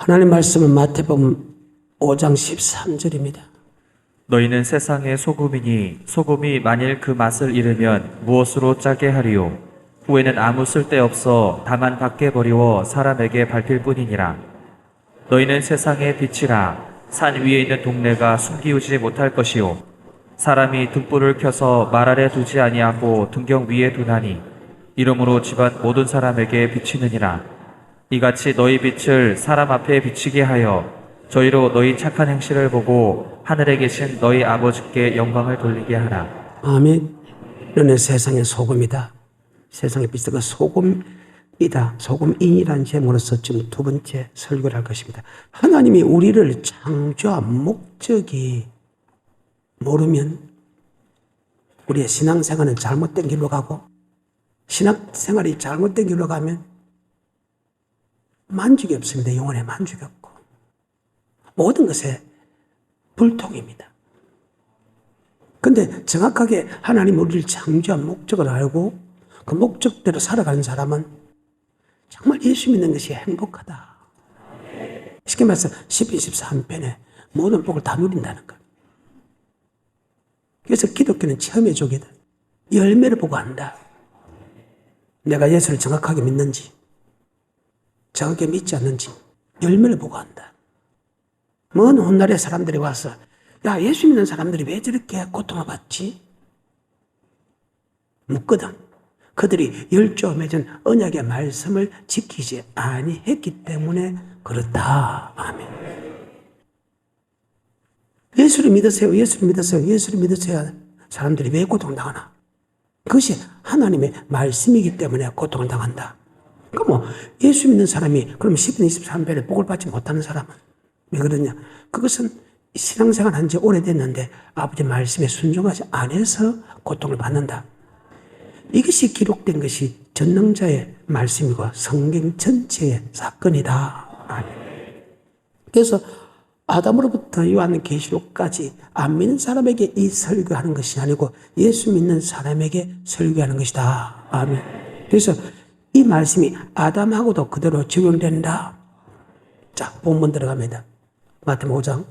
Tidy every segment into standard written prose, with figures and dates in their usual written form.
하나님 말씀은 마태복음 5장 13절입니다. 너희는 세상의 소금이니 소금이 만일 그 맛을 잃으면 무엇으로 짜게 하리요? 후에는 아무 쓸데없어 다만 밖에 버리워 사람에게 밟힐 뿐이니라. 너희는 세상의 빛이라. 산 위에 있는 동네가 숨기우지 못할 것이요 사람이 등불을 켜서 말 아래 두지 아니하고 등경 위에 두나니 이러므로 집안 모든 사람에게 비치느니라. 이같이 너희 빛을 사람 앞에 비치게 하여 저희로 너희 착한 행실을 보고 하늘에 계신 너희 아버지께 영광을 돌리게 하라. 아멘. 너는 세상의 소금이다. 세상의 빛이다. 그 소금이다. 소금인이라는 제목으로서 지금 두 번째 설교를 할 것입니다. 하나님이 우리를 창조한 목적이 모르면 우리의 신앙생활은 잘못된 길로 가고, 신앙생활이 잘못된 길로 가면 만족이 없습니다. 영혼에 만족이 없고 모든 것에 불통입니다. 근데 정확하게 하나님 우리를 창조한 목적을 알고 그 목적대로 살아가는 사람은 정말 예수 믿는 것이 행복하다. 쉽게 말해서 10편 13편에 모든 복을 다 누린다는 것. 그래서 기독교는 체험의 족이다. 열매를 보고 안다. 내가 예수를 정확하게 믿는지 정확하게 믿지 않는지 열매를 보고 안다. 먼 훗날에 사람들이 와서 야, 예수 믿는 사람들이 왜 저렇게 고통을 받지? 묻거든. 그들이 열조와 맺은 언약의 말씀을 지키지 아니했기 때문에 그렇다. 아멘. 예수를 믿으세요. 예수를 믿으세요. 예수를 믿으세요. 사람들이 왜 고통을 당하나? 그것이 하나님의 말씀이기 때문에 고통을 당한다. 그럼 예수 믿는 사람이 그럼 10편 23편에 복을 받지 못하는 사람은 왜 그러냐? 그것은 신앙생활 한 지 오래됐는데 아버지 말씀에 순종하지 않아서 고통을 받는다. 이것이 기록된 것이 전능자의 말씀이고 성경 전체의 사건이다. 그래서 아담으로부터 요한계시록까지 안 믿는 사람에게 이 설교하는 것이 아니고 예수 믿는 사람에게 설교하는 것이다. 아멘. 그래서 이 말씀이 아담하고도 그대로 적용된다. 자, 본문 들어갑니다. 마태복음 5장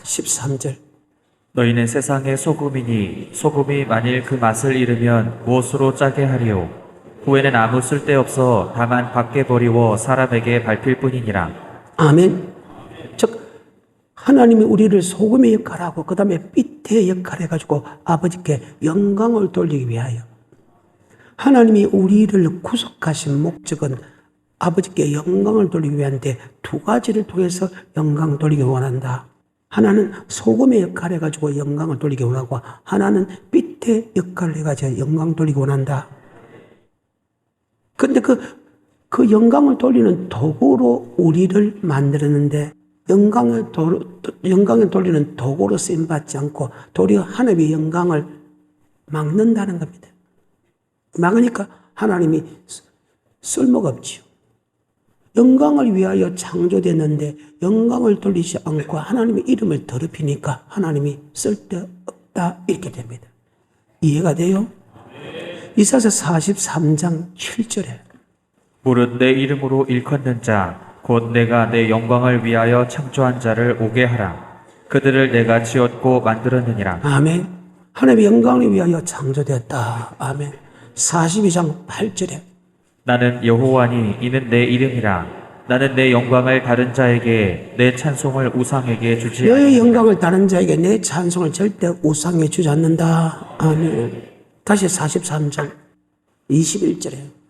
13절. 너희는 세상의 소금이니 소금이 만일 그 맛을 잃으면 무엇으로 짜게 하리요? 후에는 아무 쓸데없어 다만 밖에 버리워 사람에게 밟힐 뿐이니라. 아멘. 즉 하나님이 우리를 소금의 역할하고 그 다음에 빛의 역할을 해가지고 아버지께 영광을 돌리기 위하여, 하나님이 우리를 구속하신 목적은 아버지께 영광을 돌리기 위한데 두 가지를 통해서 영광을 돌리기 원한다. 하나는 소금의 역할을 해가지고 영광을 돌리기 원하고, 하나는 빛의 역할을 해가지고 영광을 돌리기 원한다. 근데 그 영광을 돌리는 도구로 우리를 만들었는데 영광을 돌리는 도구로 쓰임받지 않고 도리어 하나님의 영광을 막는다는 겁니다. 막으니까 하나님이 쓸모가 없지요. 영광을 위하여 창조됐는데 영광을 돌리지 않고 하나님의 이름을 더럽히니까 하나님이 쓸데없다 이렇게 됩니다. 이해가 돼요? 이사야 43장 7절에 무릇 내 이름으로 일컫는 자 곧 내가 내 영광을 위하여 창조한 자를 오게 하라. 그들을 내가 지었고 만들었느니라. 아멘. 하나님의 영광을 위하여 창조되었다. 아멘. 42장 8절에 나는 여호와니 이는 내 이름이라. 나는 내 영광을 다른 자에게 내 찬송을 우상에게 주지 너의 영광을 다른 자에게 내 찬송을 절대 우상에 주지 않는다. 아멘. 다시 43장 21절에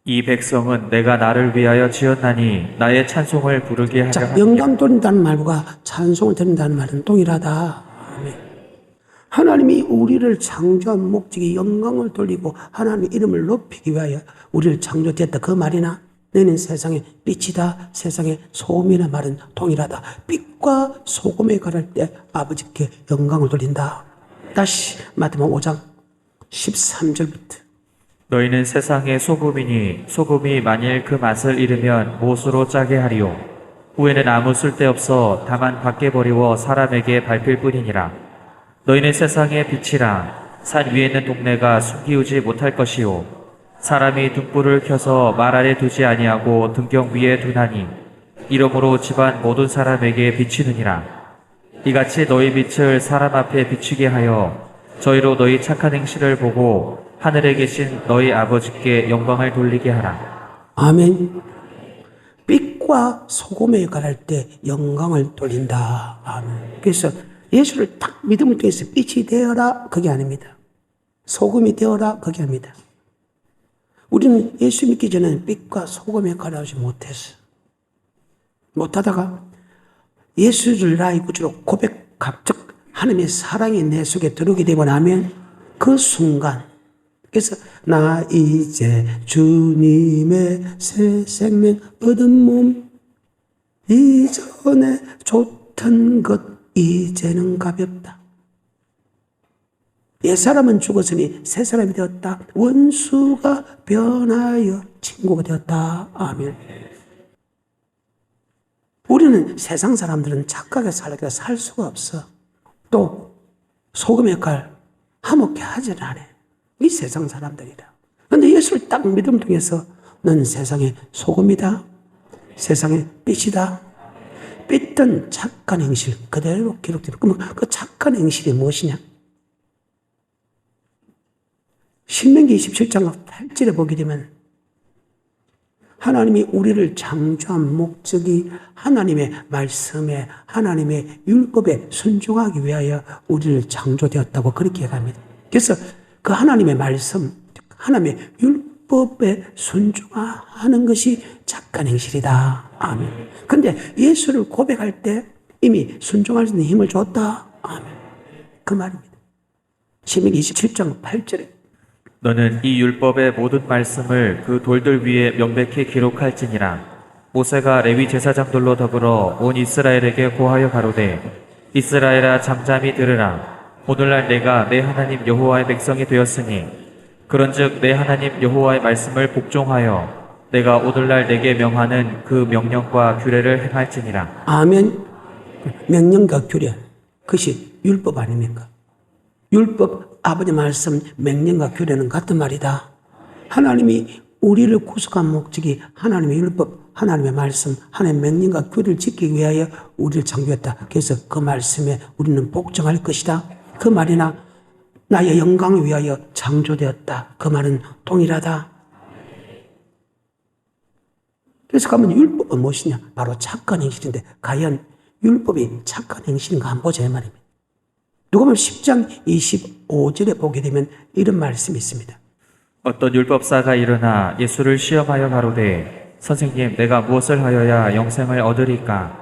이 백성은 내가 나를 위하여 지었나니 나의 찬송을 부르게 하려 자, 하느니라. 영광 돌린다는 말과 찬송을 드린다는 말은 동일하다. 아멘. 하나님이 우리를 창조한 목적이 영광을 돌리고 하나님의 이름을 높이기 위하여 우리를 창조되었다. 그 말이나 너는 세상의 빛이다, 세상의 소금이라는 말은 동일하다. 빛과 소금에 가를 때 아버지께 영광을 돌린다. 다시 마태복음 5장 13절부터 너희는 세상의 소금이니 소금이 만일 그 맛을 잃으면 무엇으로 짜게 하리요? 후에는 아무 쓸데없어 다만 밖에 버리워 사람에게 밟힐 뿐이니라. 너희는 세상의 빛이라. 산 위에 있는 동네가 숨기우지 못할 것이요 사람이 등불을 켜서 말 아래 두지 아니하고 등경 위에 두나니 이러므로 집안 모든 사람에게 비치느니라. 이같이 너희 빛을 사람 앞에 비추게 하여 저희로 너희 착한 행실을 보고 하늘에 계신 너희 아버지께 영광을 돌리게 하라. 아멘. 빛과 소금의 역할을 할 때 영광을 돌린다. 아멘. 그래서 예수를 딱 믿음을 통해서 빛이 되어라. 그게 아닙니다. 소금이 되어라. 그게 아닙니다. 우리는 예수 믿기 전에는 빛과 소금의 역할을 하지 못했어. 못하다가 예수를 나의 구주로 고백한 즉 하나님의 사랑이 내 속에 들어오게 되고 나면 그 순간, 그래서 나 이제 주님의 새 생명 얻은 몸, 이전에 좋던 것 이제는 가볍다. 옛사람은 죽었으니 새 사람이 되었다. 원수가 변하여 친구가 되었다. 아멘. 우리는 세상 사람들은 착하게 살게 살 수가 없어. 또 소금의 역할 화목해 하질 않아. 이 세상 사람들이라. 그런데 예수를 딱 믿음 통해서 너는 세상의 소금이다. 세상의 빛이다. 빛든 착한 행실 그대로 기록되는. 그러면 그 착한 행실이 무엇이냐? 신명기 27장 8절에 보게 되면 하나님이 우리를 창조한 목적이 하나님의 말씀에 하나님의 율법에 순종하기 위하여 우리를 창조되었다고 그렇게 얘기합니다. 그래서 그 하나님의 말씀, 하나님의 율법에 순종하는 것이 착한 행실이다. 아멘. 근데 예수를 고백할 때 이미 순종할 수 있는 힘을 줬다. 아멘. 그 말입니다. 신명기 27장 8절에 너는 이 율법의 모든 말씀을 그 돌들 위에 명백히 기록할지니라. 모세가 레위 제사장들로 더불어 온 이스라엘에게 고하여 가로되 이스라엘아 잠잠히 들으라. 오늘날 내가 내 하나님 여호와의 백성이 되었으니 그런즉 내 하나님 여호와의 말씀을 복종하여 내가 오늘날 내게 명하는 그 명령과 규례를 행할지니라. 아멘. 명령과 규례, 그것이 율법 아닙니까? 율법, 아버지 말씀, 명령과 규례는 같은 말이다. 하나님이 우리를 구속한 목적이 하나님의 율법, 하나님의 말씀, 하나님의 명령과 규례를 지키기 위하여 우리를 창조했다. 그래서 그 말씀에 우리는 복종할 것이다. 그 말이나 나의 영광을 위하여 창조되었다. 그 말은 동일하다. 그래서 가면 율법은 무엇이냐? 바로 착한 행실인데 과연 율법이 착한 행실인가 한번 보자 이 말입니다. 누가복음 10장 25절에 보게 되면 이런 말씀이 있습니다. 어떤 율법사가 일어나 예수를 시험하여 가로되 선생님 내가 무엇을 하여야 영생을 얻으리까?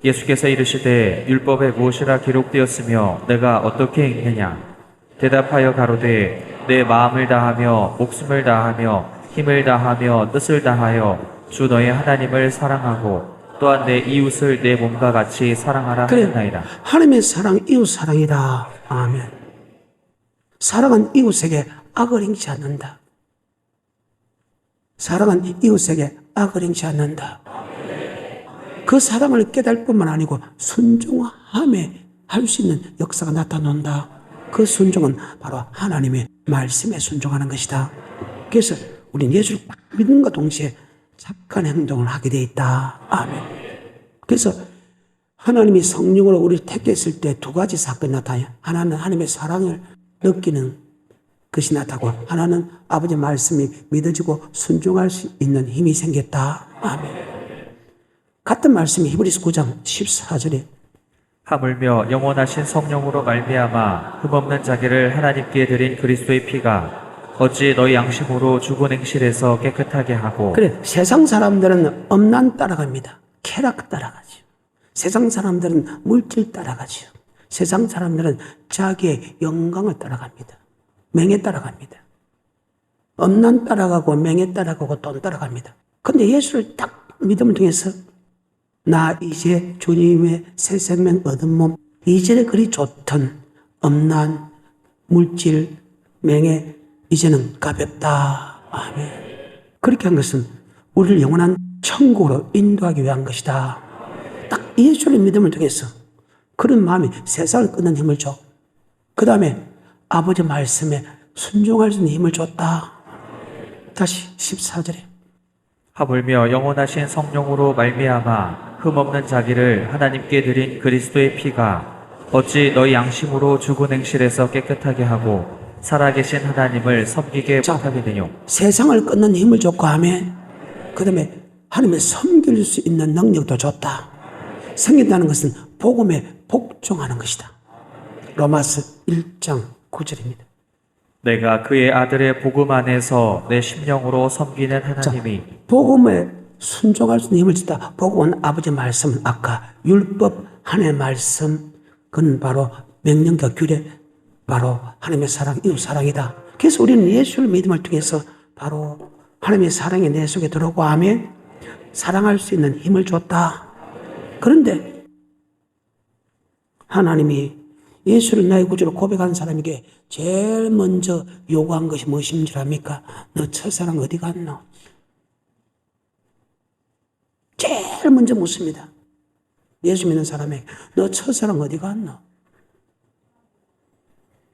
예수께서 이르시되 율법에 무엇이라 기록되었으며 내가 어떻게 읽느냐? 대답하여 가로되 내 마음을 다하며 목숨을 다하며 힘을 다하며 뜻을 다하여 주 너의 하나님을 사랑하고 또한 내 이웃을 내 몸과 같이 사랑하라 하였나이다. 하나님의 사랑, 이웃 사랑이다. 아멘. 사랑은 이웃에게 악을 행치 않는다. 사랑은 이웃에게 악을 행치 않는다. 그 사랑을 깨달을 뿐만 아니고 순종함에 할 수 있는 역사가 나타난다. 그 순종은 바로 하나님의 말씀에 순종하는 것이다. 그래서 우리는 예수를 믿는과 동시에 착한 행동을 하게 돼 있다. 아멘. 그래서 하나님이 성령으로 우리를 택했을 때 두 가지 사건이 나타나요. 하나는 하나님의 사랑을 느끼는 것이 나타나고 하나는 아버지 말씀이 믿어지고 순종할 수 있는 힘이 생겼다. 아멘. 같은 말씀이 히브리서 9장 14절에 하물며 영원하신 성령으로 말미암아 흠없는 자기를 하나님께 드린 그리스도의 피가 어찌 너희 양심으로 죽은 행실에서 깨끗하게 하고. 그래, 세상 사람들은 엄난 따라갑니다. 쾌락 따라가죠. 세상 사람들은 물질 따라가죠. 세상 사람들은 자기의 영광을 따라갑니다. 명예 따라갑니다. 엄난 따라가고 명예 따라가고 돈 따라갑니다. 근데 예수를 딱 믿음을 통해서 나 이제 주님의 새 생명 얻은 몸, 이전에 그리 좋던 엄난 물질 명예 이제는 가볍다. 아멘. 그렇게 한 것은 우리를 영원한 천국으로 인도하기 위한 것이다. 딱 예수의 믿음을 통해서 그런 마음이 세상을 끊는 힘을 줘. 그 다음에 아버지 말씀에 순종할 수 있는 힘을 줬다. 다시 14절에 하물며 영원하신 성령으로 말미암아 흠없는 자기를 하나님께 드린 그리스도의 피가 어찌 너희 양심으로 죽은 행실에서 깨끗하게 하고 살아계신 하나님을 섬기게 자, 못하겠느뇨. 세상을 끊는 힘을 줬고 하면 그 다음에 하나님을 섬길 수 있는 능력도 줬다. 섬긴다는 것은 복음에 복종하는 것이다. 로마서 1장 9절입니다. 내가 그의 아들의 복음 안에서 내 심령으로 섬기는 하나님이 복음에 순종할 수 있는 힘을 줬다. 복음은 아버지 말씀, 아까 율법, 하나님의 말씀, 그건 바로 명령과 규례, 바로 하나님의 사랑, 이웃 사랑이다. 그래서 우리는 예수를 믿음을 통해서 바로 하나님의 사랑이 내 속에 들어오고 하면 사랑할 수 있는 힘을 줬다. 그런데 하나님이 예수를 나의 구주로 고백하는 사람에게 제일 먼저 요구한 것이 무엇인 줄 압니까? 너 첫사랑 어디 갔노? 제일 먼저 묻습니다. 예수 믿는 사람에게 너 첫사랑 어디 갔노?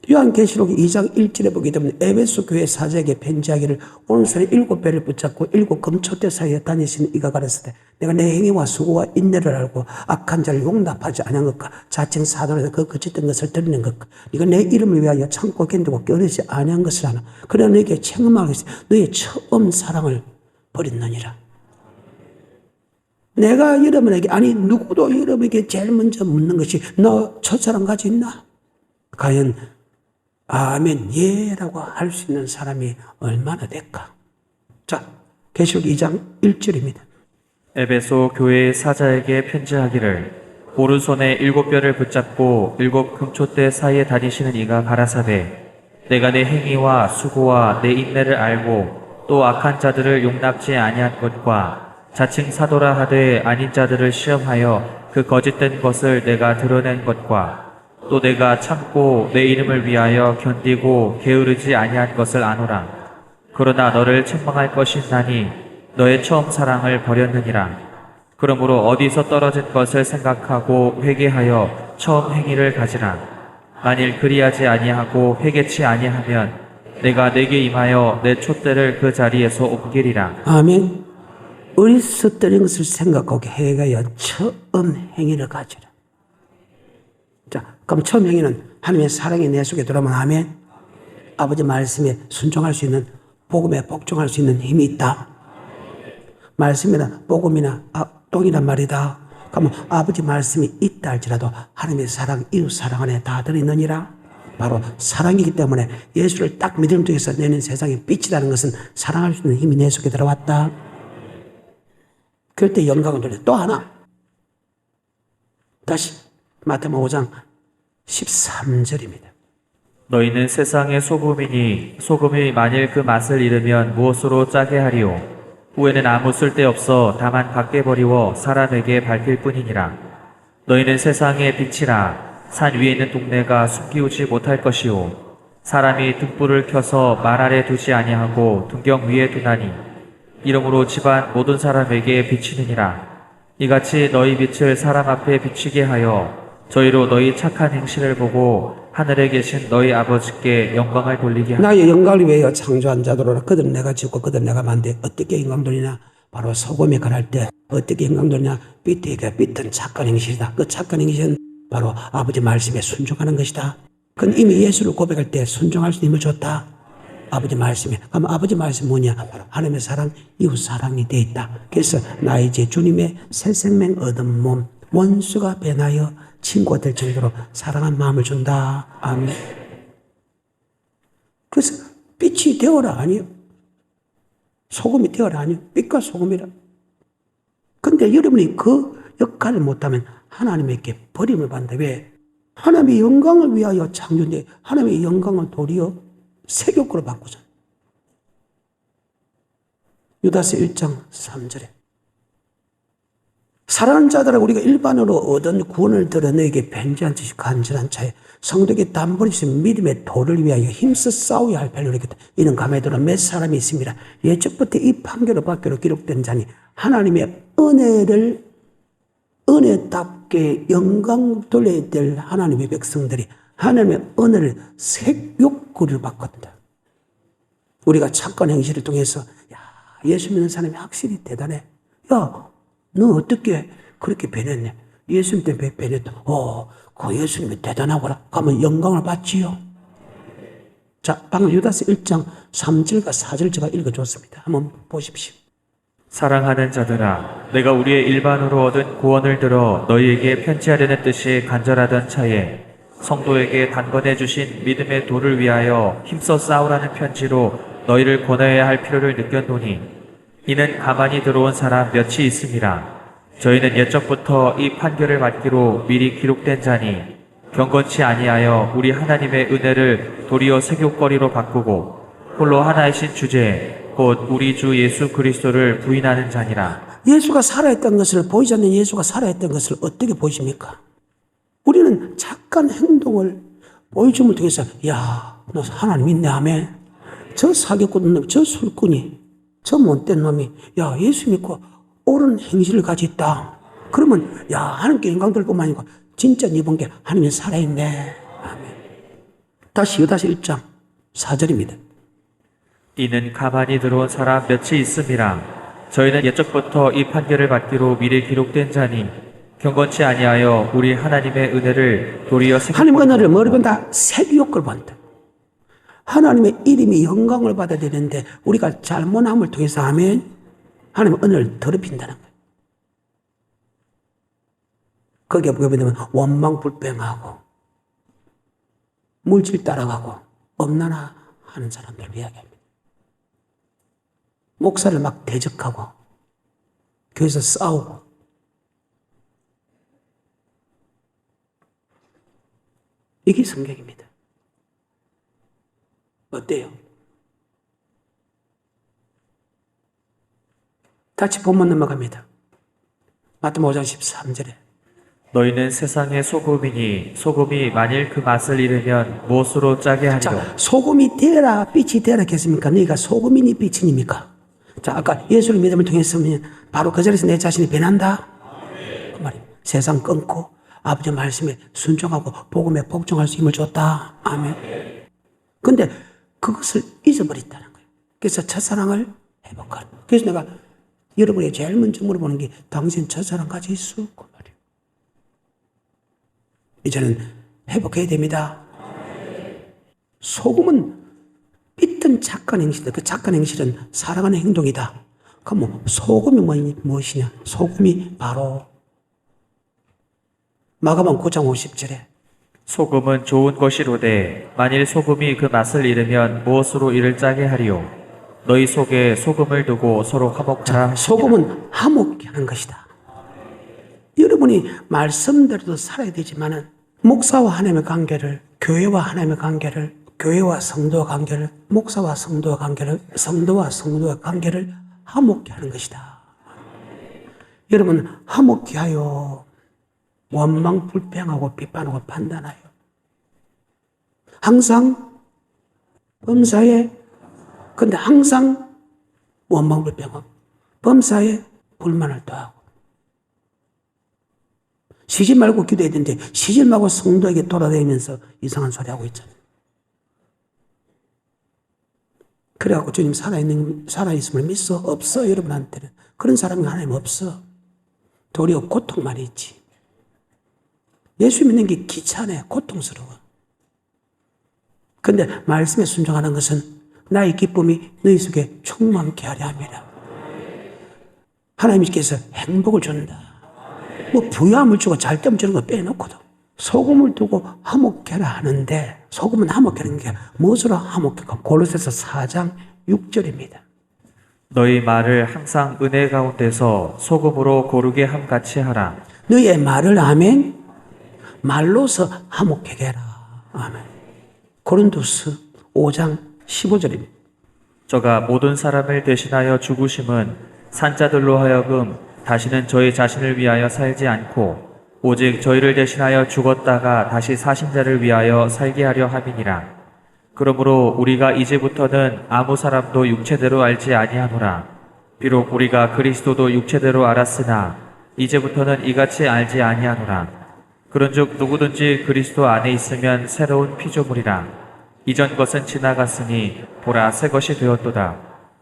요한계시록 2장 1절에 보게 되면 에베소 교회 사제에게 편지하기를 오른손에 7배를 붙잡고 7 금초대 사이에 다니시는 이가 가르치되 내가 내 행위와 수고와 인내를 알고 악한 자를 용납하지 아니한 것과 자칭 사도라서 그 거짓된 것을 드리는 것과 네가 내 이름을 위하여 참고 견디고 깨어르지 아니한 것을 하나 그러나 너에게 책망하겠으니 너의 처음 사랑을 버렸느니라. 내가 여러분에게 아니 누구도 여러분에게 제일 먼저 묻는 것이 너 첫사랑 가지고 있나? 과연 아멘, 예라고 할 수 있는 사람이 얼마나 될까? 자, 계시록 2장 1절입니다. 에베소 교회의 사자에게 편지하기를 오른손에 7뼈를 붙잡고 7 금초대 사이에 다니시는 이가 가라사대 내가 내 행위와 수고와 내 인내를 알고 또 악한 자들을 용납지 아니한 것과 자칭 사도라 하되 아닌 자들을 시험하여 그 거짓된 것을 내가 드러낸 것과 또 내가 참고 내 이름을 위하여 견디고 게으르지 아니한 것을 아노라. 그러나 너를 책망할 것이 있나니 너의 처음 사랑을 버렸느니라. 그러므로 어디서 떨어진 것을 생각하고 회개하여 처음 행위를 가지라. 만일 그리하지 아니하고 회개치 아니하면 내가 내게 임하여 내 촛대를 그 자리에서 옮기리라. 아멘. 어디서 떨어진 것을 생각하고 회개하여 처음 행위를 가지라. 자, 그럼 처음 행위는 하나님의 사랑이 내 속에 들어오면 아멘. 아버지 말씀에 순종할 수 있는 복음에 복종할 수 있는 힘이 있다. 말씀이나 복음이나 똥이란 말이다. 그러면 아버지 말씀이 있다 할지라도 하나님의 사랑, 이웃 사랑 안에 다 들어있느니라. 바로 사랑이기 때문에 예수를 딱 믿음 통해서 내는 세상의 빛이라는 것은 사랑할 수 있는 힘이 내 속에 들어왔다. 그럴 때 영광을 돌려. 또 하나. 다시 마태복음 5장 13절입니다. 너희는 세상의 소금이니 소금이 만일 그 맛을 잃으면 무엇으로 짜게 하리요? 후에는 아무 쓸데없어 다만 밖에 버리워 사람에게 밝힐 뿐이니라. 너희는 세상의 빛이라. 산 위에 있는 동네가 숨기우지 못할 것이요. 사람이 등불을 켜서 말 아래 두지 아니하고 등경 위에 두나니 이러므로 집안 모든 사람에게 비치느니라. 이같이 너희 빛을 사람 앞에 비치게 하여 저희로 너희 착한 행실을 보고 하늘에 계신 너희 아버지께 영광을 돌리게 하라. 나의 영광을 위하여 창조한 자들로라. 그들은 내가 짓고 그들은 내가 만들 어떻게 영광 돌리냐? 바로 소금에 관할 때 어떻게 영광 돌리냐? 빛에게 빛은 착한 행실이다. 그 착한 행실은 바로 아버지 말씀에 순종하는 것이다. 그건 이미 예수를 고백할 때 순종할 수 있는 힘을 줬다. 아버지 말씀에. 그럼 아버지 말씀 뭐냐? 바로 하나님의 사랑, 이웃 사랑이 되어 있다. 그래서 나 이제 주님의 새 생명 얻은 몸, 원수가 변하여 친구가 될 정도로 사랑한 마음을 준다. 아멘. 그래서 빛이 되어라 아니요. 소금이 되어라 아니요. 빛과 소금이라. 근데 여러분이 그 역할을 못하면 하나님에게 버림을 받는다. 왜? 하나님의 영광을 위하여 창조인데 하나님의 영광을 도리어 세교구로 바꾸잖아. 유다서 1장 3절에 사랑하는 자들아 우리가 일반으로 얻은 구원을 들어 너에게 편지한 듯이 간절한 차에 성도에게 담보리신 믿음의 도를 위하여 힘써 싸워야 할 편을 이렇게 이는 감에 들어 몇 사람이 있습니다. 예적부터 이 판결을 받기로 기록된 자니 하나님의 은혜를 은혜답게 영광 돌려야 될 하나님의 백성들이 하나님의 은혜를 색욕구를 바꿨다. 우리가 착한 행실을 통해서 야 예수 믿는 사람이 확실히 대단해. 야 너 어떻게 그렇게 변했네. 예수님 때문에 변했다. 그 예수님이 대단하구나. 가면 영광을 받지요. 자, 방금 유다서 1장 3절과 4절 제가 읽어줬습니다. 한번 보십시오. 사랑하는 자들아, 내가 우리의 일반으로 얻은 구원을 들어 너희에게 편지하려는 뜻이 간절하던 차에 성도에게 단번에 주신 믿음의 도를 위하여 힘써 싸우라는 편지로 너희를 권하여야 할 필요를 느꼈노니 이는 가만히 들어온 사람 몇이 있음이라. 저희는 옛적부터 이 판결을 받기로 미리 기록된 자니 경건치 아니하여 우리 하나님의 은혜를 도리어 세교거리로 바꾸고 홀로 하나이신 주제 곧 우리 주 예수 그리스도를 부인하는 자니라. 예수가 살아있던 것을, 보이지 않는 예수가 살아있던 것을 어떻게 보십니까? 우리는 착한 행동을 보여줌을 통해서 야, 너 하나님 있네 하면 저 사기꾼 놈, 저 술꾼이, 저 못된 놈이 야, 예수 믿고 옳은 행실을 가지고 있다. 그러면 야, 하나님께 영광 돌 뿐만 아니고 진짜 네 본 게 하나님이 살아있네. 아멘. 다시 유다서 1장 4절입니다. 이는 가만히 들어온 사람 몇이 있음이라. 저희는 옛적부터 이 판결을 받기로 미리 기록된 자니 경건치 아니하여 우리 하나님의 은혜를 도리어 하나님의 은혜를 뭐를 본다? 세교육을 본다. 하나님의 이름이 영광을 받아야 되는데 우리가 잘못함을 통해서 하면 하나님의 은혜를 더럽힌다는 거예요. 거기에 보게 되면 원망불평하고 물질 따라가고 엄난하 하는 사람들을 이야기합니다. 목사를 막 대적하고 교회에서 싸우고 이게 성경입니다. 어때요? 다시 본문 넘어갑니다. 마태복음 5장 13절에 너희는 세상의 소금이니 소금이 만일 그 맛을 잃으면 무엇으로 짜게 하리요. 자, 소금이 되라 빛이 되라 했습니까? 너희가 소금이니 빛이니까? 자, 아까 예수를 믿음을 통해서 바로 그 자리에서 내 자신이 변한다. 그 말이에요. 세상 끊고 아버지 말씀에 순종하고 복음에 복종할 수 힘을 줬다. 아멘. 근데 그것을 잊어버렸다는 거예요. 그래서 첫사랑을 회복하라. 그래서 내가 여러분이 제일 먼저 물어보는 게 당신 첫사랑 가지고 있어? 그 말이에요. 이제는 회복해야 됩니다. 소금은 삐뚤 착한 행실이다. 그 착한 행실은 사랑하는 행동이다. 그럼 소금이 무엇이냐? 소금이 바로 마가복음 9장 50절에 소금은 좋은 것이로되 만일 소금이 그 맛을 잃으면 무엇으로 이를 짜게 하리요. 너희 속에 소금을 두고 서로 화목하라. 소금은 화목케 하는 것이다. 여러분이 말씀대로도 살아야 되지만은 목사와 하나님의 관계를, 교회와 하나님의 관계를, 교회와 성도와 관계를, 목사와 성도와 관계를, 성도와 성도의 관계를 화목케 하는 것이다. 여러분 화목케 하여 원망 불평하고 비판하고 판단하여 항상 범사에, 근데 항상 원망 불평하고 범사에 불만을 더하고 쉬지 말고 기도해야 되는데 쉬지 말고 성도에게 돌아다니면서 이상한 소리 하고 있잖아요. 그래갖고 주님 살아있음을 믿어? 없어. 여러분한테는 그런 사람이 하나님 없어. 도리어 고통만 있지. 예수 믿는 게 귀찮아요. 고통스러워. 근데 말씀에 순종하는 것은 나의 기쁨이 너희 속에 충만케 하려 함이라. 하나님께서 행복을 준다. 뭐 부유함을 주고 잘 때면 주는 거 빼놓고도 소금을 두고 화목케라 하는데 소금은 화목케는 게 무엇으로 화목할까? 골로새서 4장 6절입니다. 너희 말을 항상 은혜 가운데서 소금으로 고르게 함같이 하라. 너희의 말을 아멘 말로서 화목하게 해라. 아멘. 고린도서 5장 15절입니다. 저가 모든 사람을 대신하여 죽으심은 산자들로 하여금 다시는 저희 자신을 위하여 살지 않고 오직 저희를 대신하여 죽었다가 다시 사신 자를 위하여 살게 하려 함이니라. 그러므로 우리가 이제부터는 아무 사람도 육체대로 알지 아니하노라. 비록 우리가 그리스도도 육체대로 알았으나 이제부터는 이같이 알지 아니하노라. 그런즉 누구든지 그리스도 안에 있으면 새로운 피조물이라. 이전 것은 지나갔으니 보라 새 것이 되었도다.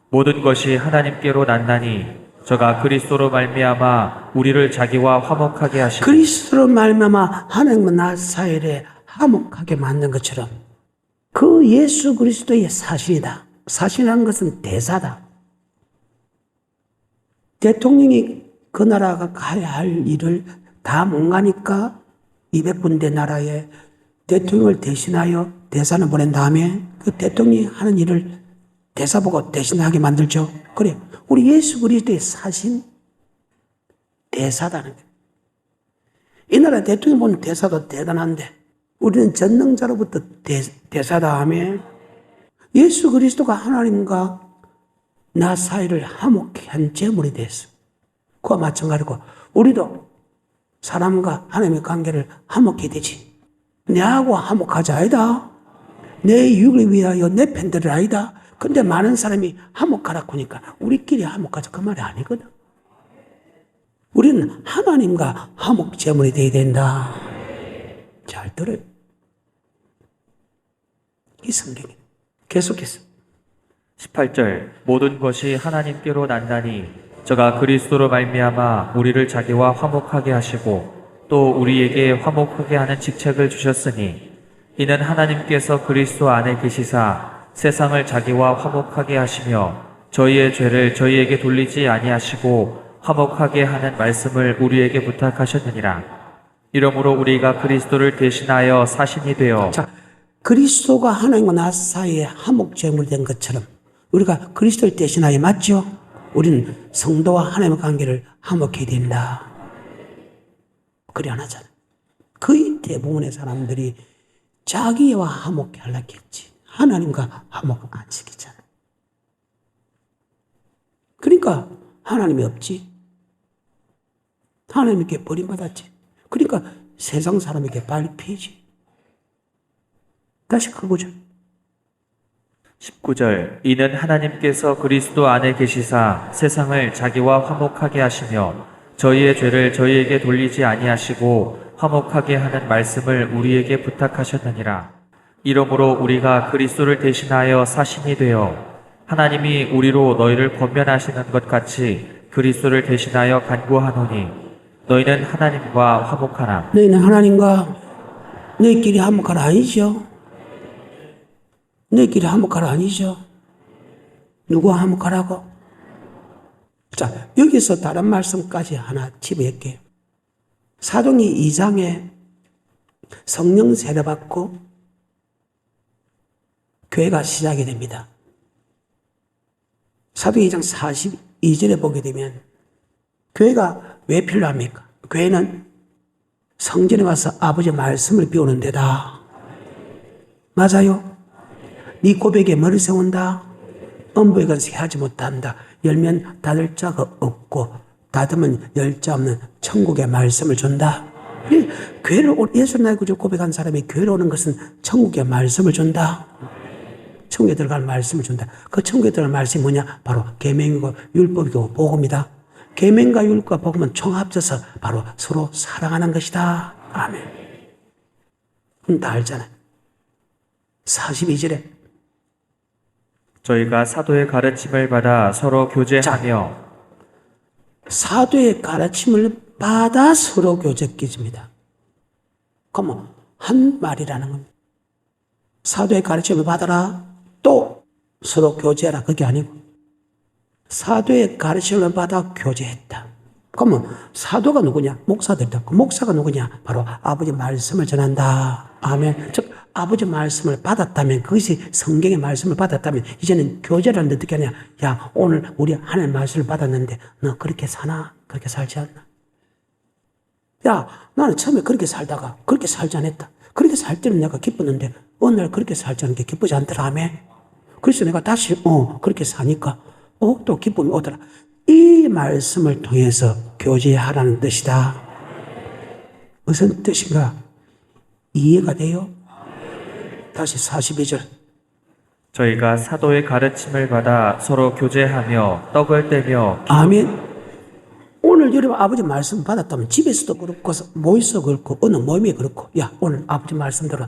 모든 것이 하나님께로 났나니 저가 그리스도로 말미암아 우리를 자기와 화목하게 하시고 그리스도로 말미암아 하나님과 나 사이를 화목하게 만든 것처럼 그 예수 그리스도의 사실이다. 사실이라는 것은 대사다. 대통령이 그 나라가 가야 할 일을 다 못 가니까 200군데 나라에 대통령을 대신하여 대사를 보낸 다음에 그 대통령이 하는 일을 대사 보고 대신하게 만들죠. 그래, 우리 예수 그리스도의 사신 대사다는 거예요. 이 나라 대통령 보는 대사도 대단한데 우리는 전능자로부터 대사 다음에 예수 그리스도가 하나님과 나 사이를 화목케 한 제물이 됐어. 그와 마찬가지고 우리도 사람과 하나님의 관계를 화목해야 되지. 내하고 화목하자 아니다. 내 유익을 위하여 내 편들을 아니다. 근데 많은 사람이 화목하라고 하니까 우리끼리 화목하자 그 말이 아니거든. 우리는 하나님과 화목 제물이 되어야 된다. 잘 들어요. 이 성경이 계속해서 18절 모든 것이 하나님께로 난다니 저가 그리스도로 말미암아 우리를 자기와 화목하게 하시고 또 우리에게 화목하게 하는 직책을 주셨으니 이는 하나님께서 그리스도 안에 계시사 세상을 자기와 화목하게 하시며 저희의 죄를 저희에게 돌리지 아니하시고 화목하게 하는 말씀을 우리에게 부탁하셨느니라. 이러므로 우리가 그리스도를 대신하여 사신이 되어 자, 그리스도가 하나님과 나 사이에 화목 제물이 된 것처럼 우리가 그리스도를 대신하여 맞죠? 우리는 성도와 하나님의 관계를 화목해야 된다. 그리 안 하잖아. 거의 대부분의 사람들이 자기와 화목해 하려고 했지. 하나님과 화목 안 시키잖아. 그러니까 하나님이 없지. 하나님께 버림받았지. 그러니까 세상 사람에게 밟히지. 다시 그거죠. 19절 이는 하나님께서 그리스도 안에 계시사 세상을 자기와 화목하게 하시며 저희의 죄를 저희에게 돌리지 아니하시고 화목하게 하는 말씀을 우리에게 부탁하셨느니라. 이러므로 우리가 그리스도를 대신하여 사신이 되어 하나님이 우리로 너희를 권면하시는 것 같이 그리스도를 대신하여 간구하노니 너희는 하나님과 화목하라. 너희는 하나님과 너희끼리 화목하라 아니죠? 너희끼리 화목하라 아니죠? 누구와 화목하라고? 자, 여기서 다른 말씀까지 하나 집어할게요. 사도행전 2장에 성령 세례받고 교회가 시작이 됩니다. 사도행전 2장 42절에 보게 되면 교회가 왜 필요합니까? 교회는 성전에 와서 아버지의 말씀을 배우는 데다. 맞아요? 네 고백에 머리 세운다. 엄부의 건색이 하지 못한다. 열면 닫을 자가 없고 닫으면 열 자 없는 천국의 말씀을 준다. 교회를 예수 나의 구주 고백한 사람이 교회로 오는 것은 천국의 말씀을 준다. 천국에 들어갈 말씀을 준다. 그 천국에 들어갈 말씀이 뭐냐? 바로 계명이고 율법이고 복음이다. 계명과 율법과 복음은 총합쳐서 바로 서로 사랑하는 것이다. 아멘. 다 알잖아요. 42절에 저희가 사도의 가르침을 받아 서로 교제하며 사도의 가르침을 받아 서로 교제끼집니다. 그러면 한 말이라는 겁니다. 사도의 가르침을 받아라. 또 서로 교제하라. 그게 아니고 사도의 가르침을 받아 교제했다. 그러면 사도가 누구냐? 목사들이다. 그 목사가 누구냐? 바로 아버지 말씀을 전한다. 아멘. 즉 아버지 말씀을 받았다면 그것이 성경의 말씀을 받았다면 이제는 교제를 하는데 어떻게 하냐? 야, 오늘 우리 하나님의 말씀을 받았는데 너 그렇게 사나? 그렇게 살지 않나? 야, 나는 처음에 그렇게 살다가 그렇게 살지 않았다. 그렇게 살 때는 내가 기뻤는데 어느 날 그렇게 살지 않은 게 기쁘지 않더라. 아멘. 그래서 내가 다시 그렇게 사니까 또 기쁨이 오더라. 이 말씀을 통해서 교제하라는 뜻이다. 무슨 뜻인가? 이해가 돼요? 다시 42절. 저희가 사도의 가르침을 받아 서로 교제하며 떡을 떼며 아멘. 오늘 여러분 아버지 말씀 받았다면 집에서도 그렇고 모여서 그렇고 어느 모임에 그렇고 야 오늘 아버지 말씀 들어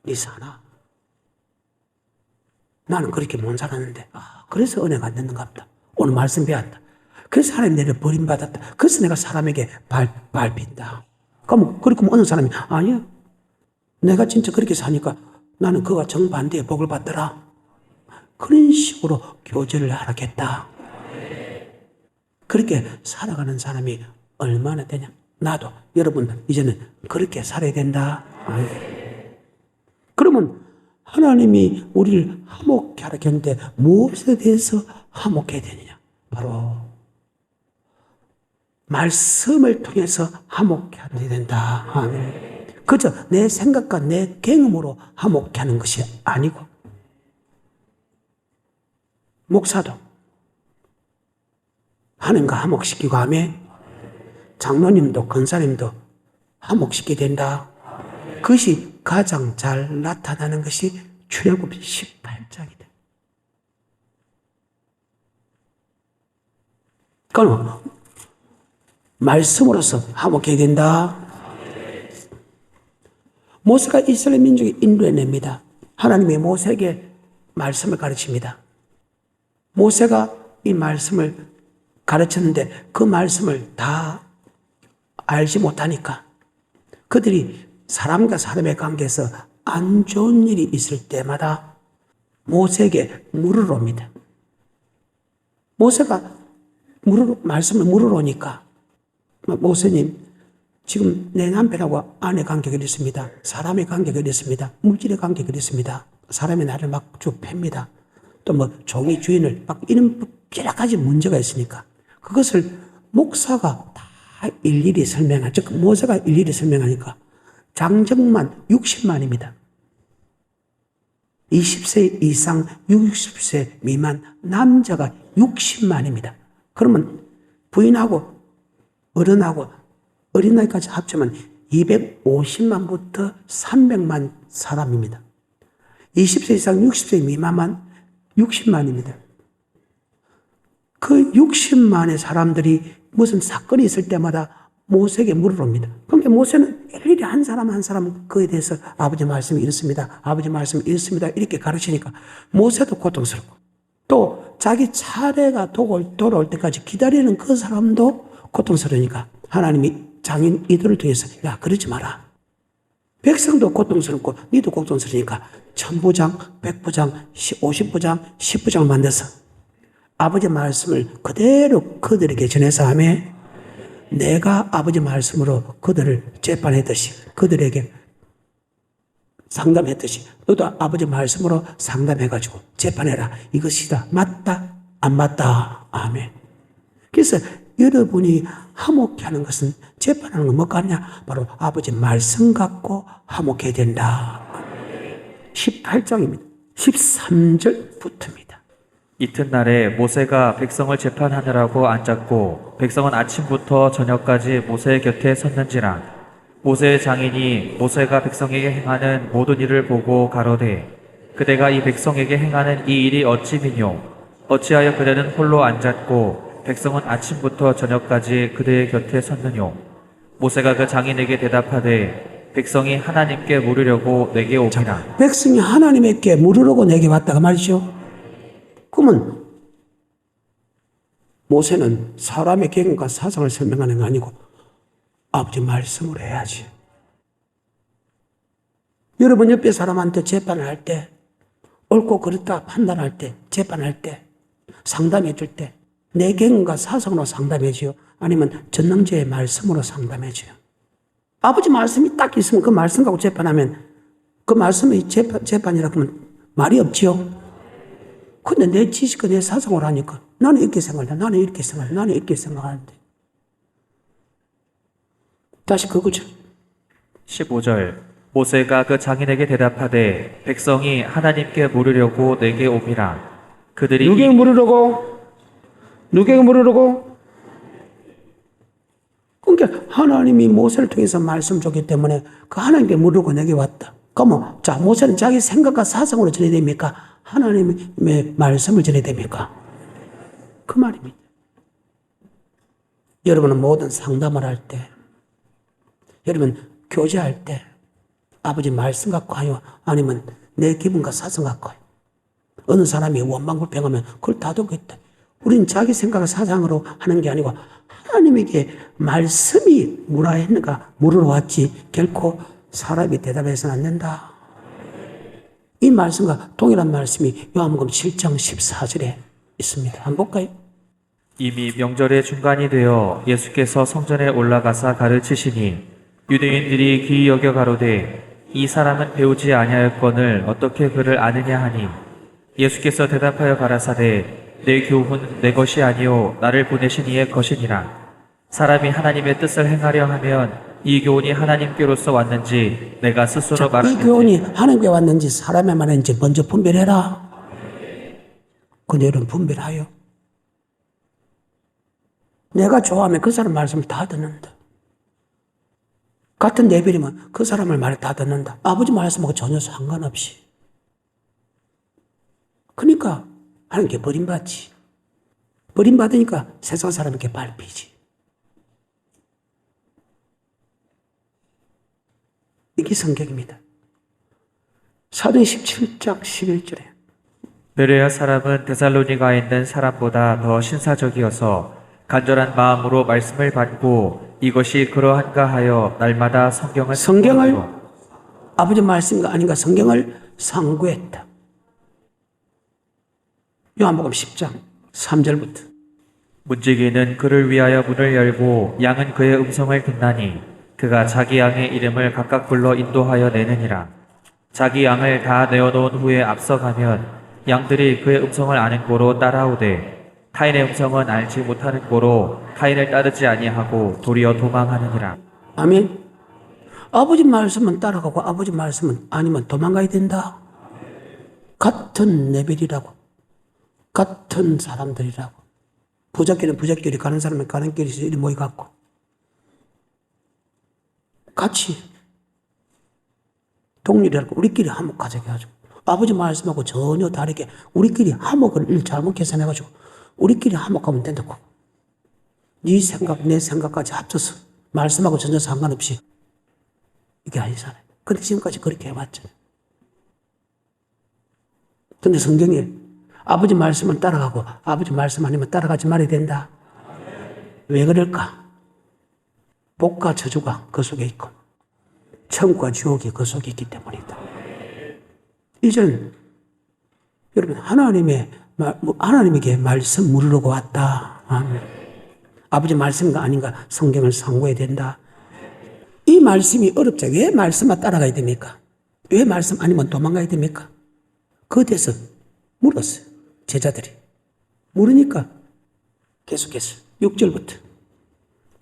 네 사나? 나는 그렇게 못 살았는데 그래서 은혜가 안 됐는가 보다. 오늘 말씀 배웠다. 그래서 하나님 내를 버림받았다. 그래서 내가 사람에게 밟힌다. 그럼 어느 사람이 아니야. 내가 진짜 그렇게 사니까 나는 그와 정반대의 복을 받더라. 그런 식으로 교제를 하라겠다. 그렇게 살아가는 사람이 얼마나 되냐. 나도 여러분 이제는 그렇게 살아야 된다. 그러면 하나님이 우리를 화목케 하라 했는데 무엇에 대해서 화목해야 되느냐. 바로 말씀을 통해서 화목케 하야 된다. 아멘. 그저 내 생각과 내 경험으로 화목케 하는 것이 아니고, 목사도 하나님과 화목시키고 하며 장로님도 권사님도 화목시켜야 된다. 그것이 가장 잘 나타나는 것이 출애굽 18장이다. 그럼 말씀으로서 화목해야 된다. 모세가 이스라엘 민족을 인도해냅니다. 하나님이 모세에게 말씀을 가르칩니다. 모세가 이 말씀을 가르쳤는데 그 말씀을 다 알지 못하니까 그들이 사람과 사람의 관계에서 안 좋은 일이 있을 때마다 모세에게 물으러 옵니다. 모세가 말씀을 물으러 오니까 모세님, 지금 내 남편하고 아내 관계가 이렇습니다. 사람의 관계가 이렇습니다. 물질의 관계가 이렇습니다. 사람이 나를 막 쭉 팹니다. 또 뭐 종이 주인을 막 이런 여러 가지 문제가 있으니까 그것을 목사가 다 일일이 즉 모세가 일일이 설명하니까 장정만 60만입니다. 20세 이상 60세 미만 남자가 60만입니다. 그러면 부인하고 어른하고 어린아이까지 합치면 250만부터 300만 사람입니다. 20세 이상 60세 미만만 60만입니다. 그 60만의 사람들이 무슨 사건이 있을 때마다 모세에게 물으러 옵니다. 그러니까 모세는 일일이 한 사람 한 사람 그에 대해서 아버지 말씀이 이렇습니다. 아버지 말씀이 이렇습니다. 이렇게 가르치니까 모세도 고통스럽고 또 자기 차례가 돌아올 때까지 기다리는 그 사람도 고통스러우니까 하나님이 장인 이들을 통해서 야 그러지 마라. 백성도 고통스럽고 니도 고통스러우니까 1000부장, 100부장, 50부장, 10부장 만들어서 아버지 말씀을 그대로 그들에게 전해서 하며 내가 아버지 말씀으로 그들을 재판했듯이 그들에게 상담했듯이 너도 아버지 말씀으로 상담해가지고 재판해라. 이것이다. 맞다? 안 맞다? 아멘. 그래서 여러분이 화목케 하는 것은 재판하는 건 뭐가 아니냐? 바로 아버지 말씀 갖고 화목해야 된다. 18장입니다. 13절부터입니다. 이튿날에 모세가 백성을 재판하느라고 앉았고 백성은 아침부터 저녁까지 모세의 곁에 섰는지라. 모세의 장인이 모세가 백성에게 행하는 모든 일을 보고 가로되 그대가 이 백성에게 행하는 이 일이 어찌 미뇨? 어찌하여 그대는 홀로 앉았고 백성은 아침부터 저녁까지 그대의 곁에 섰느뇨? 모세가 그 장인에게 대답하되 백성이 하나님께 물으려고 내게 오니라. 백성이 하나님께 물으려고 내게 왔다가 말이죠. 그러면 모세는 사람의 경험과 사상을 설명하는 게 아니고 아버지 말씀으로 해야지. 여러분 옆에 사람한테 재판을 할 때, 옳고 그렇다 판단할 때, 재판할 때, 상담해 줄 때 내 경험과 사상으로 상담해 줘요? 아니면 전능자의 말씀으로 상담해 줘요? 아버지 말씀이 딱 있으면 그 말씀 갖고 재판하면 그 말씀이 재판이라고 하면 말이 없지요. 근데 내 지식과 내 사상으로 하니까 나는 이렇게 생각한다. 나는 이렇게 생각한다. 나는 이렇게 생각하는데. 다시 그거죠. 15절 모세가 그 장인에게 대답하되 백성이 하나님께 물으려고 내게 오미라. 그들이 누구에게 물으려고? 누구에게 물으려고? 그러니까 하나님이 모세를 통해서 말씀 줬기 때문에 그 하나님께 물으려고 내게 왔다. 그러면 자 모세는 자기 생각과 사상으로 전해야 됩니까? 하나님의 말씀을 전해야 됩니까? 그 말입니다. 여러분은 모든 상담을 할 때, 여러분 교제할 때 아버지 말씀 갖고 하요? 아니면 내 기분과 사상 갖고 하요? 어느 사람이 원망불평하면 그걸 다독겠다. 우리는 자기 생각 사상으로 하는 게 아니고 하나님에게 말씀이 뭐라 했는가 물으러 왔지 결코 사람이 대답해서는 안 된다. 이 말씀과 동일한 말씀이 요한복음 7장 14절에 있습니다. 한번 볼까요? 이미 명절의 중간이 되어 예수께서 성전에 올라가사 가르치시니 유대인들이 귀히 여겨 가로되 이 사람은 배우지 아니하였거늘 어떻게 그를 아느냐 하니 예수께서 대답하여 가라사대 내 교훈 내 것이 아니요 나를 보내신 이의 것이니라. 사람이 하나님의 뜻을 행하려 하면 이 교훈이 하나님께로서 왔는지 내가 스스로 이 말하는지 교훈이 하나님께 왔는지 사람의 말인지 먼저 분별해라. 근데 여러분 분별하여. 내가 좋아하면 그 사람 말씀을 다 듣는다. 같은 레벨이면 그 사람을 말을 다 듣는다. 아버지 말씀하고 전혀 상관없이. 그러니까 하나님께 버림받지. 버림받으니까 세상 사람에게 밟히지. 이게 성경입니다. 사도행 17장 11절에 베레아 사람은 데살로니가에 있는 사람보다 더 신사적이어서 간절한 마음으로 말씀을 받고 이것이 그러한가 하여 날마다 성경을 아버지 말씀인가 아닌가 성경을 상고했다. 요한복음 10장 3절부터 문지기는 그를 위하여 문을 열고 양은 그의 음성을 듣나니 그가 자기 양의 이름을 각각 불러 인도하여 내느니라. 자기 양을 다 내어놓은 후에 앞서가면 양들이 그의 음성을 아는 고로 따라오되 타인의 음성은 알지 못하는 고로 타인을 따르지 아니하고 도리어 도망하느니라. 아멘. 아버지 말씀은 따라가고 아버지 말씀은 아니면 도망가야 된다. 같은 레벨이라고. 같은 사람들이라고. 부잣길은 부잣길이 가는 사람은 가는 길이 이리 모여갖고 같이 동일하고 우리끼리 화목하자게 해가지고 아버지 말씀하고 전혀 다르게 우리끼리 화목을 잘못 계산해가지고 우리끼리 화목하면 된다고. 네 생각 내 생각까지 합쳐서 말씀하고 전혀 상관없이 이게 아니잖아요. 근데 지금까지 그렇게 해왔잖아요. 근데 성경에 아버지 말씀은 따라가고 아버지 말씀 아니면 따라가지 말아야 된다. 왜 그럴까? 복과 저주가 그 속에 있고 천국과 지옥이 그 속에 있기 때문이다. 이제는 여러분 하나님에게 말씀 물으려고 왔다. 아멘. 아버지 말씀인가 아닌가 성경을 상고해야 된다. 이 말씀이 어렵죠. 왜 말씀만 따라가야 됩니까? 왜 말씀 아니면 도망가야 됩니까? 그에 대해서 물었어요. 제자들이. 물으니까 계속해서 6절부터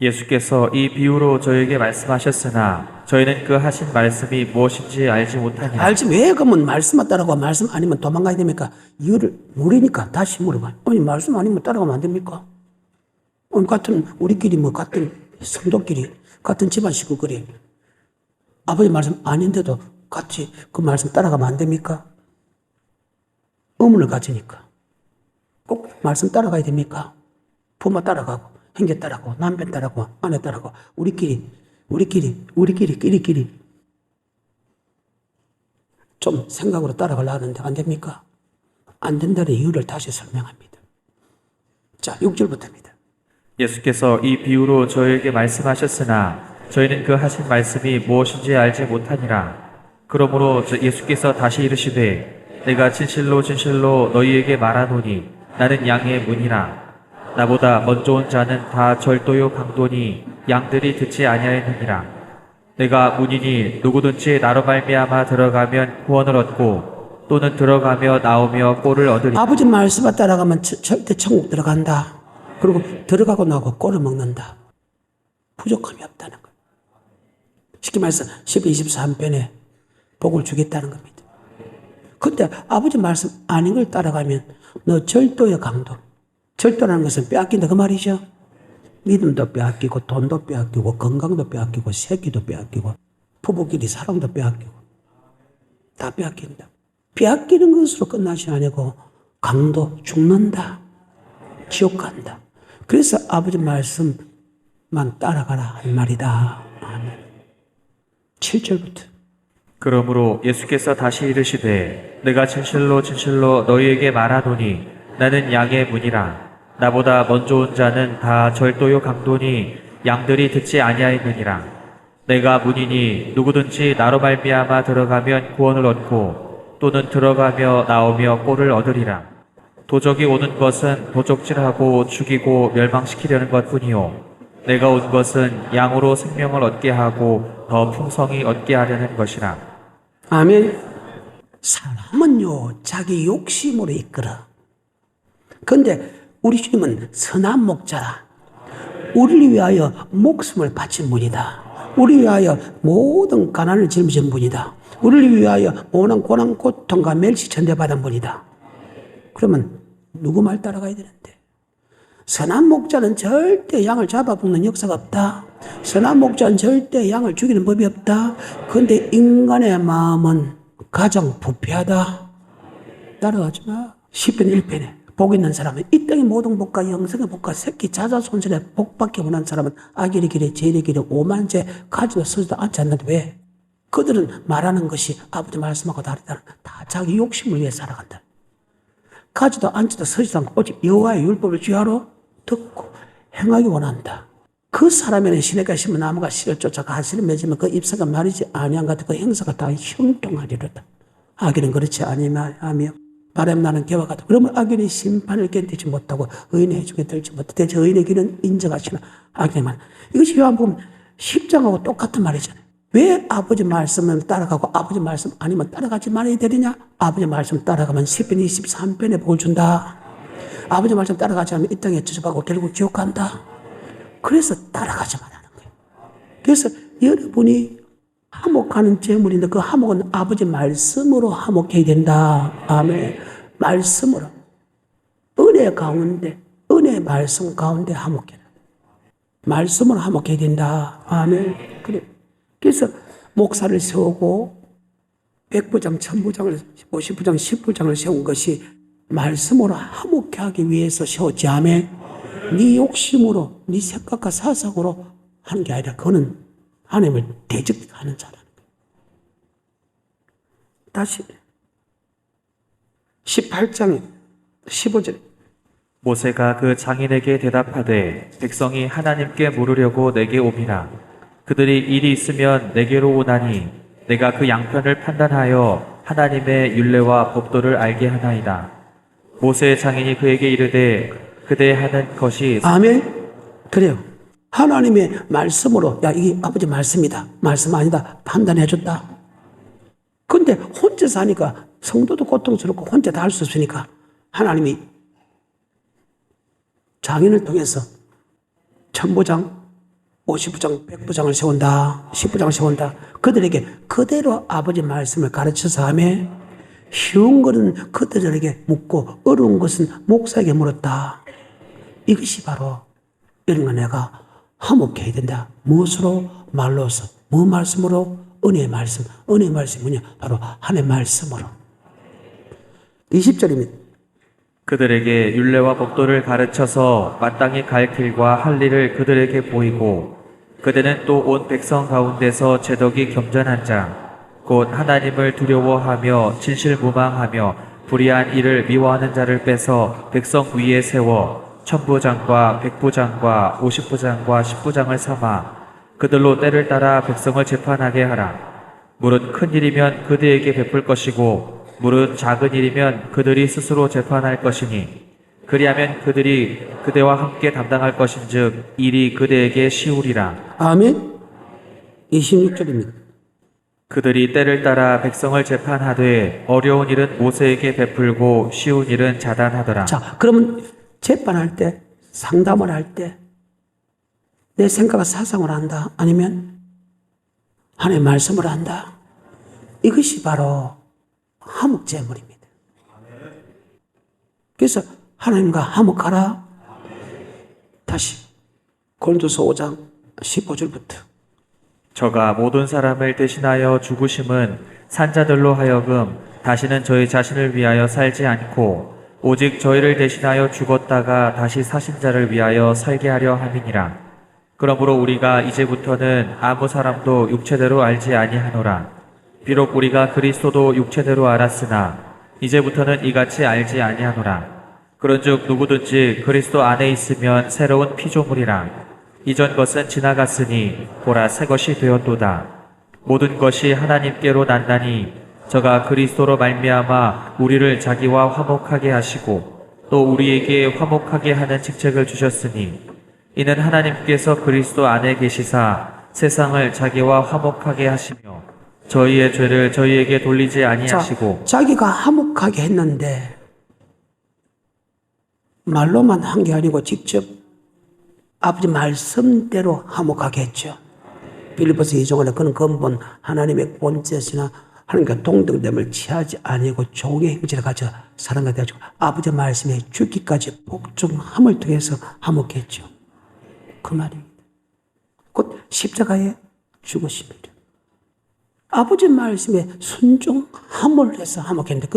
예수께서 이 비유로 저에게 말씀하셨으나 저희는 그 하신 말씀이 무엇인지 알지 못하니라. 알지 왜 그러면 말씀만 따라가고 말씀 아니면 도망가야 됩니까? 이유를 모르니까 다시 물어봐요. 아니 말씀 아니면 따라가면 안 됩니까? 같은 우리끼리 같은 성도끼리 같은 집안 식구끼리 아버지 말씀 아닌데도 같이 그 말씀 따라가면 안 됩니까? 의문을 가지니까 꼭 말씀 따라가야 됩니까? 부모 따라가고 형제 따라가고 남편 따라가고 아내 따라가고 우리끼리 좀 생각으로 따라가려 하는데 안 됩니까? 안 된다는 이유를 다시 설명합니다. 자, 6절부터입니다. 예수께서 이 비유로 저에게 말씀하셨으나 저희는 그 하신 말씀이 무엇인지 알지 못하니라. 그러므로 예수께서 다시 이르시되 내가 진실로 진실로 너희에게 말하노니 나는 양의 문이라. 나보다 먼저 온 자는 다 절도요 강도니 양들이 듣지 아니하였느니라. 내가 문이니 누구든지 나로 말미암아 들어가면 구원을 얻고 또는 들어가며 나오며 꼴을 얻으리. 아버지 말씀에 따라가면 절대 천국 들어간다. 그리고 들어가고 나고 꼴을 먹는다. 부족함이 없다는 거예요. 쉽게 말해서 12:23편에 복을 주겠다는 겁니다. 근데 아버지 말씀 아닌 걸 따라가면 너 절도의 강도. 절도라는 것은 빼앗긴다 그 말이죠. 믿음도 빼앗기고 돈도 빼앗기고 건강도 빼앗기고 새끼도 빼앗기고 부부끼리 사랑도 빼앗기고 다 빼앗긴다. 빼앗기는 것으로 끝나지 아니고 강도 죽는다. 지옥 간다. 그래서 아버지 말씀만 따라가라 한 말이다. 아멘. 7절부터 그러므로 예수께서 다시 이르시되 내가 진실로 진실로 너희에게 말하노니 나는 양의 문이라. 나보다 먼저 온 자는 다 절도요 강도니 양들이 듣지 아니하였느니라. 내가 문이니 누구든지 나로 말미암아 들어가면 구원을 얻고 또는 들어가며 나오며 꼴을 얻으리라. 도적이 오는 것은 도적질하고 죽이고 멸망시키려는 것뿐이요 내가 온 것은 양으로 생명을 얻게 하고 더 풍성히 얻게 하려는 것이라. 아멘. 사람은요, 자기 욕심으로 이끌어. 그런데 우리 주님은 선한 목자라. 우리를 위하여 목숨을 바친 분이다. 우리를 위하여 모든 가난을 짊으신 분이다. 우리를 위하여 모든 고난, 고통과 멸시 천대받은 분이다. 그러면 누구 말 따라가야 되는데? 선한 목자는 절대 양을 잡아먹는 역사가 없다. 선한 목자는 절대 양을 죽이는 법이 없다. 그런데 인간의 마음은 가장 부패하다. 따라가지 마. 10편 1편에 복 있는 사람은 이 땅의 모든 복과 영생의 복과 새끼 자자손손의 복받기 원하는 사람은 악일의 길에 죄의 길에 오만죄 가지도 서지도 않지 않는데 왜? 그들은 말하는 것이 아버지 말씀하고 다르다. 다 자기 욕심을 위해 살아간다. 가지도 앉지도 서지도 않고 오직 여호와의 율법을 귀하로 듣고 행하기 원한다. 그 사람에는 시내가 심은 나무가 씨를 쫓아가 하실을 맺으면 그 잎사가 마르지 아니한 같은 그 행사가 다 형통하리로다. 악인은 그렇지 아니하며 바람나는 개와 같다. 그러면 악인이 심판을 견디지 못하고 의인의 해중에 들지 못하고 대체 의인의 길은 인정하시나 악인의 말. 이것이 요한복음 10장하고 똑같은 말이잖아요. 왜 아버지 말씀을 따라가고 아버지 말씀 아니면 따라가지 말아야 되느냐? 아버지 말씀 따라가면 10편 23편에 복을 준다. 아버지 말씀 따라가지 않으면 이 땅에 저주받고 결국 지옥 간다. 그래서 따라가지 말라는 거예요. 그래서 여러분이 화목하는 제물인데 그 화목은 아버지 말씀으로 화목해야 된다. 아멘. 말씀으로. 은혜 가운데, 은혜 말씀 가운데 화목해라. 말씀으로 화목해야 된다. 아멘. 그래. 그래서 목사를 세우고 백부장, 천부장을, 50부장, 10부장을 세운 것이 말씀으로 화목해 하기 위해서 세웠지. 아멘. 네 욕심으로, 네 생각과 사상으로 하는 게 아니라 그거는 하나님을 대적하는 자라는 거예요. 다시 18장 15절 모세가 그 장인에게 대답하되 백성이 하나님께 물으려고 내게 오미라. 그들이 일이 있으면 내게로 오나니 내가 그 양편을 판단하여 하나님의 율례와 법도를 알게 하나이다. 모세의 장인이 그에게 이르되 그대 하는 것이 아멘. 그래요. 하나님의 말씀으로 야 이게 아버지 말씀이다. 말씀 아니다. 판단해 줬다. 근데 혼자 사니까 성도도 고통스럽고 혼자 다 할 수 없으니까 하나님이 장인을 통해서 천부장, 50부장, 100부장을 세운다. 10부장을 세운다. 그들에게 그대로 아버지 말씀을 가르쳐서 하며 쉬운 것은 그들에게 묻고 어려운 것은 목사에게 물었다. 이것이 바로 이런 거 내가 화목해야 된다. 무엇으로? 말로서. 뭐 말씀으로? 은혜의 말씀. 은혜의 말씀이 뭐냐? 바로 하나님의 말씀으로. 20절입니다. 그들에게 율례와 법도를 가르쳐서 마땅히 갈 길과 할 일을 그들에게 보이고 그대는 또 온 백성 가운데서 제덕이 겸전한 자 곧 하나님을 두려워하며 진실무망하며 불의한 일을 미워하는 자를 빼서 백성 위에 세워 천부장과 백부장과 50부장과 10부장을 삼아 그들로 때를 따라 백성을 재판하게 하라. 무릇 큰 일이면 그들에게 베풀 것이고 무릇 작은 일이면 그들이 스스로 재판할 것이니 그리하면 그들이 그대와 함께 담당할 것인즉 일이 그대에게 쉬우리라. 아멘. 26절입니다. 그들이 때를 따라 백성을 재판하되 어려운 일은 모세에게 베풀고 쉬운 일은 자단하더라. 자, 그러면 재판할 때, 상담을 할 때, 내 생각과 사상을 한다. 아니면 하나님의 말씀을 한다. 이것이 바로 화목제물입니다. 그래서 하나님과 화목하라. 다시 고린도서 5장 15절부터 저가 모든 사람을 대신하여 죽으심은 산자들로 하여금 다시는 저희 자신을 위하여 살지 않고 오직 저희를 대신하여 죽었다가 다시 사신 자를 위하여 살게 하려 함이니라. 그러므로 우리가 이제부터는 아무 사람도 육체대로 알지 아니하노라. 비록 우리가 그리스도도 육체대로 알았으나 이제부터는 이같이 알지 아니하노라. 그런즉 누구든지 그리스도 안에 있으면 새로운 피조물이라. 이전 것은 지나갔으니 보라 새 것이 되었도다. 모든 것이 하나님께로 난다니 저가 그리스도로 말미암아 우리를 자기와 화목하게 하시고 또 우리에게 화목하게 하는 직책을 주셨으니 이는 하나님께서 그리스도 안에 계시사 세상을 자기와 화목하게 하시며 저희의 죄를 저희에게 돌리지 아니하시고. 자기가 화목하게 했는데 말로만 한 게 아니고 직접 아버지 말씀대로 화목하게 했죠. 빌립보서 2장에 그는 근본 하나님의 본체시나 하나님과 동등됨을 취하지 아니고 종의 행실을 가져 사랑과 대하시고 아버지 말씀에 죽기까지 복종함을 통해서 화목했죠. 그 말입니다. 곧 십자가에 죽으십니다. 아버지 말씀에 순종함을 해서 화목했는데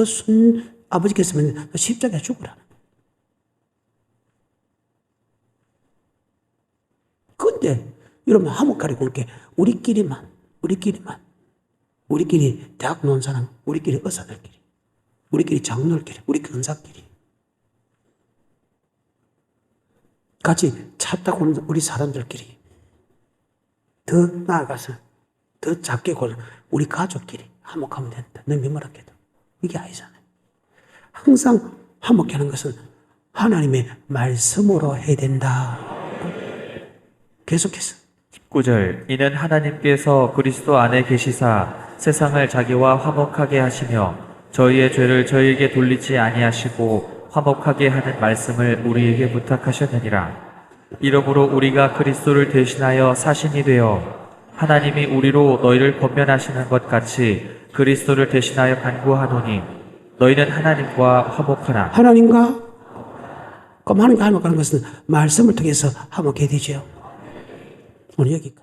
아버지께서 십자가에 죽으라. 근데 여러분 화목하려고 그렇게 우리끼리 대학 나온 사람, 우리끼리 의사들끼리, 우리끼리 장로들끼리, 우리 근사끼리 같이 차 타고 오는 우리 사람들끼리 더 나아가서 더 작게 골라 우리 가족끼리 화목하면 된다. 너무 민망하게도 이게 아니잖아요. 항상 화목해 하는 것은 하나님의 말씀으로 해야 된다. 계속해서 19절 이는 하나님께서 그리스도 안에 계시사 세상을 자기와 화목하게 하시며 저희의 죄를 저희에게 돌리지 아니하시고 화목하게 하는 말씀을 우리에게 부탁하셨느니라. 이러므로 우리가 그리스도를 대신하여 사신이 되어 하나님이 우리로 너희를 권면하시는 것 같이 그리스도를 대신하여 간구하노니 너희는 하나님과 화목하라. 하나님과 화목하는 것은 말씀을 통해서 화목해야 되죠. 오늘 여기까지.